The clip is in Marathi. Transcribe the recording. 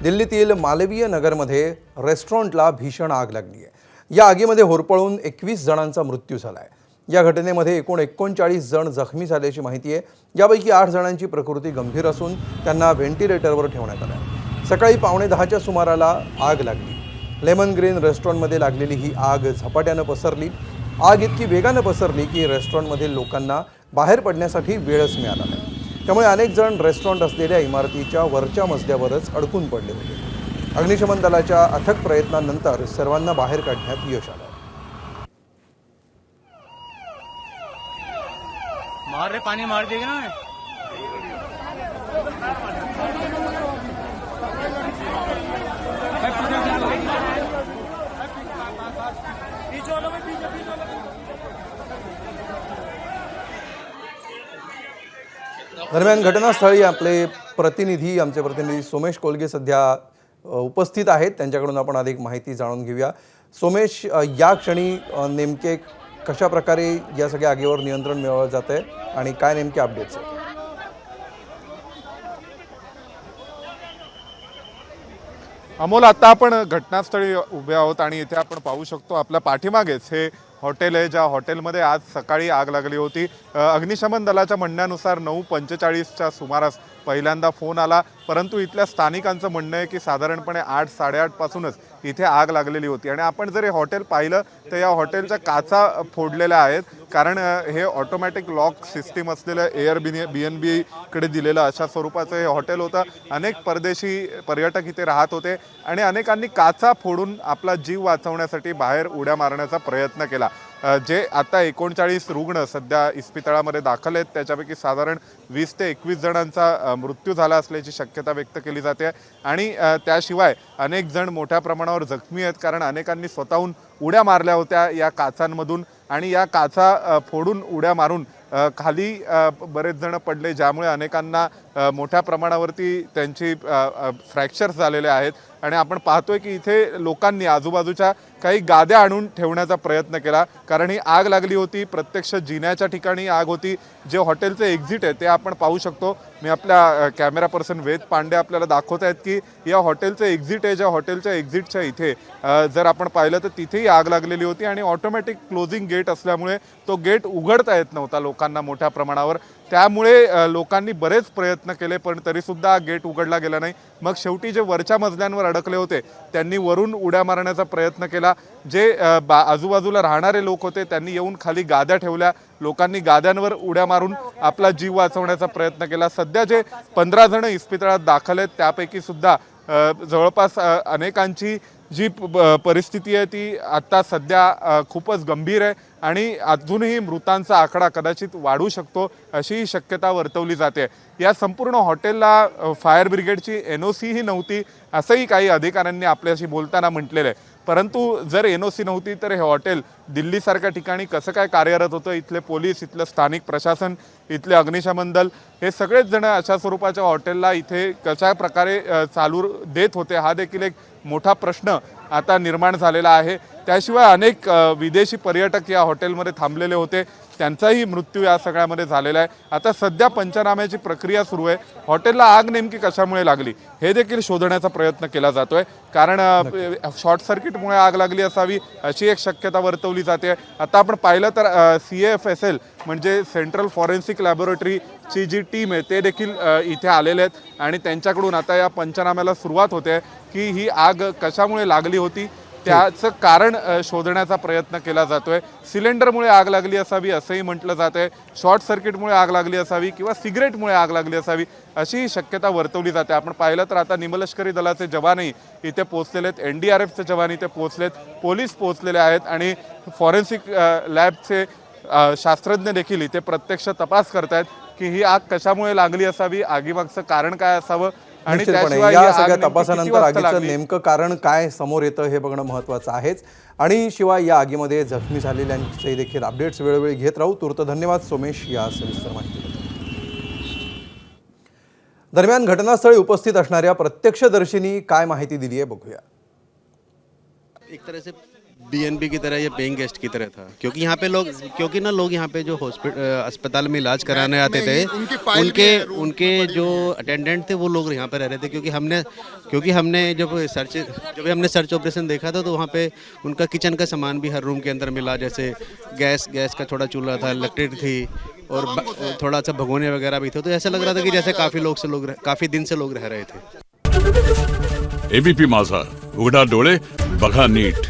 दिल्लीतील मालवीय नगरमध्ये रेस्टॉरंटला भीषण आग लागली आहे। या आगीमध्ये होरपळून 21 जणांचा मृत्यू झाला आहे। या घटनेमध्ये एकूण 39 जण जखमी झाल्याची माहिती आहे। यापैकी 8 जणांची प्रकृती गंभीर असून त्यांना व्हेंटिलेटरवर ठेवण्यात आलं आहे। सकाळी 9:15च्या सुमाराला आग लागली। लेमन ग्रीन रेस्टॉरंटमध्ये लागलेली ही आग झपाट्याने पसरली। आग इतकी वेगाने पसरली की रेस्टॉरंटमधील लोकांना बाहेर पडण्यासाठी वेळच मिळाला नाही। त्यामुळे अनेक जण रेस्टॉरंट असलेल्या इमारतीच्या वरच्या मजल्यावरच अडकून पडले होते। अग्निशमन दलाच्या अथक प्रयत्नांनंतर सर्वांना बाहेर काढण्यात यश आलं। मार रे, पानी मार देगा ना। दरम्यान घटनास्थळी आमचे प्रतिनिधी सोमेश कोलगे सध्या उपस्थित आहेत। त्यांच्याकडून आपण अधिक माहिती जाणून घेऊया। सोमेश, या क्षणी नेमके कशा प्रकारे या सगळ्या आगीवर नियंत्रण मिळवलं जात आहे आणि काय नेमके अपडेट्स आहेत? अमोल, आता आपण घटनास्थळी उभे आहोत आणि इथे आपण पाहू शकतो आपल्या पाठीमागेच हे हॉटेल आहे, ज्या हॉटेलमध्ये आज सकाळी आग लागली होती। अग्निशमन दलाच्या म्हणण्यानुसार 9:45च्या सुमारास पहिल्यांदा फोन आला, परंतु इथल्या स्थानिकांचं म्हणणं आहे की साधारणपणे 8-8:30 पासूनच इथे आग लागलेली होती। आणि आपण जर हे हॉटेल पाहिलं तर या हॉटेलच्या काचा फोडलेल्या आहेत, कारण हे ऑटोमॅटिक लॉक सिस्टीम असलेलं एअरबीएनबी कडे दिलेलं अशा स्वरूपाचं हे हॉटेल होतं। अनेक परदेशी पर्यटक इथे राहत होते आणि अनेकांनी काचा फोडून आपला जीव वाचवण्यासाठी बाहेर उड्या मारण्याचा प्रयत्न केला। जे आता 39 रुग्ण सध्या इस्पितळामध्ये दाखल आहेत, त्याच्यापैकी साधारण 20 ते 21 जणांचा मृत्यू झाला असल्याची शक्यता व्यक्त केली जाते। आणि त्याशिवाय अनेक जण मोठ्या प्रमाणावर जखमी आहेत, कारण अनेकांनी स्वतःहून उड्या मारल्या होत्या या काचांमधून आणि या काचा फोडून उड्या मारून खाली बरेच जण पडले, ज्यामुळे अनेकांना मोठ्या प्रमाणावरती त्यांची फ्रॅक्चर्स झालेले आहेत। आणि आपण पाहतोय की इथे लोकांनी आजूबाजूच्या काही गाद्या आणून ठेवण्याचा प्रयत्न केला, कारण ही आग लागली होती प्रत्यक्ष जिन्याच्या ठिकाणी आग होती। जे हॉटेलचं एक्झिट आहे ते आपण पाहू शकतो। मी आपल्या कॅमेरा पर्सन वेद पांडे आपल्याला दाखवत आहेत की या हॉटेलचं एक्झिट आहे, ज्या हॉटेलच्या एक्झिटच्या इथे जर आपण पाहिलं तर तिथेही आग लागलेली होती आणि ऑटोमॅटिक क्लोजिंग गेट असल्यामुळे तो गेट उघडता येत नव्हता लोकांना मोठ्या प्रमाणावर। त्यामुळे लोकांनी बरेच प्रयत्न केले, पण तरीसुद्धा गेट उघडला गेला नाही। मग शेवटी जे वरच्या मजल्यांवर अडकले होते त्यांनी वरून उड्या मारण्याचा प्रयत्न केला। जे आजूबाजूला राहणारे लोक होते त्यांनी येऊन खाली गाद्या ठेवल्या, लोकांनी गाद्यांवर उड्या मारून आपला जीव वाचवण्याचा प्रयत्न केला। सध्या जे 15 जण इस्पितळात दाखल आहेत त्यापैकी सुद्धा जवळपास अनेकांची जी परिस्थिती आहे ती आता सध्या खूपच गंभीर आहे आणि अजूनही मृतांचा आकडा कदाचित वाढू शकतो अशी शक्यता वर्तवली जाते। या संपूर्ण हॉटेलला फायर ब्रिगेडची NOC ही नव्हती असंही काही अधिकाऱ्यांनी आपल्याशी बोलताना म्हटलेलं आहे। परंतु जर NOC नव्हती तर हे हॉटेल दिल्लीसारख्या ठिकाणी कसं काय कार्यरत होतं? इथले पोलीस, इथलं स्थानिक प्रशासन, इथले अग्निशमन दल हे सगळेच जण अशा स्वरूपाच्या हॉटेलला इथे कशा प्रकारे चालू देत होते, हा देखील एक मोठा प्रश्न आता निर्माण झालेला आहे। त्याशिवाय अनेक विदेशी पर्यटक या हॉटेलमध्ये थांबलेले होते, त्यांचाही मृत्यू या सगळ्यामध्ये झालेला आहे। आता सध्या पंचनाम्याची प्रक्रिया सुरू आहे। हॉटेलला आग नेमकी कशामुळे लागली हे देखील शोधण्याचा प्रयत्न केला जातोय, कारण शॉर्ट सर्किटमुळे आग लागली असावी अशी एक शक्यता वर्तवली जाते। आता आपण पाहिलं तर CFSL म्हणजे सेंट्रल फॉरेन्सिक लॅबोरेटरीची जी टीम आहे ते देखील इथे आलेले आहेत आणि त्यांच्याकडून आता या पंचनाम्याला सुरुवात होते की ही आग कशामुळे लागली होती, त्याचं कारण शोधण्याचा प्रयत्न केला जातोय। सिलेंडरमुळे आग लागली असावी असंही म्हटलं जातंय, शॉर्ट सर्किटमुळे आग लागली असावी किंवा सिगरेटमुळे आग लागली असावी अशी शक्यता वर्तवली जाते। आपण पाहिलं तर आता निमलष्करी दलाचे जवानही इथे पोहोचलेले आहेत, NDRFचे जवान इथे पोहोचलेत, पोलीस पोहोचलेले आहेत आणि फॉरेन्सिक लॅबचे शास्त्रज्ञ देखील इथे प्रत्यक्ष तपास करतायत की ही आग कशामुळे लागली असावी, आगीमागचं कारण काय असावं आणि त्याशिवाय या सगळ्या तपासानंतर आगीचं नेमकं कारण काय समोर येतं हे बघणं महत्त्वाचं आहेच। आणि शिवाय या आगीमध्ये जखमी झालेल्यांचे देखील अपडेट्स वेळोवेळी घेत राहू। तूर्त धन्यवाद सोमेश या सविस्तर माहितीबद्दल। दरम्यान घटनास्थळी उपस्थित असणाऱ्या प्रत्यक्षदर्शींनी काय माहिती दिली आहे बघूया। एक तरह से बीएनबी की तरह या पेइंग गेस्ट की तरह था, क्योंकि यहाँ पे लोग यहाँ पे जो अस्पताल में इलाज कराने आते थे, उनके जो अटेंडेंट थे वो लोग यहाँ पे रह रहे थे। क्योंकि हमने जब हमने सर्च ऑपरेशन देखा था, तो वहाँ पे उनका किचन का सामान भी हर रूम के अंदर मिला, जैसे गैस का छोटा चूल्हा था, इलेक्ट्रिक थी और थोड़ा सा भगोने वगैरह भी थे। तो ऐसा लग रहा था कि जैसे काफ़ी दिन से लोग रह रहे थे। एबीपी माझा, उघडा डोळे बघा नीट।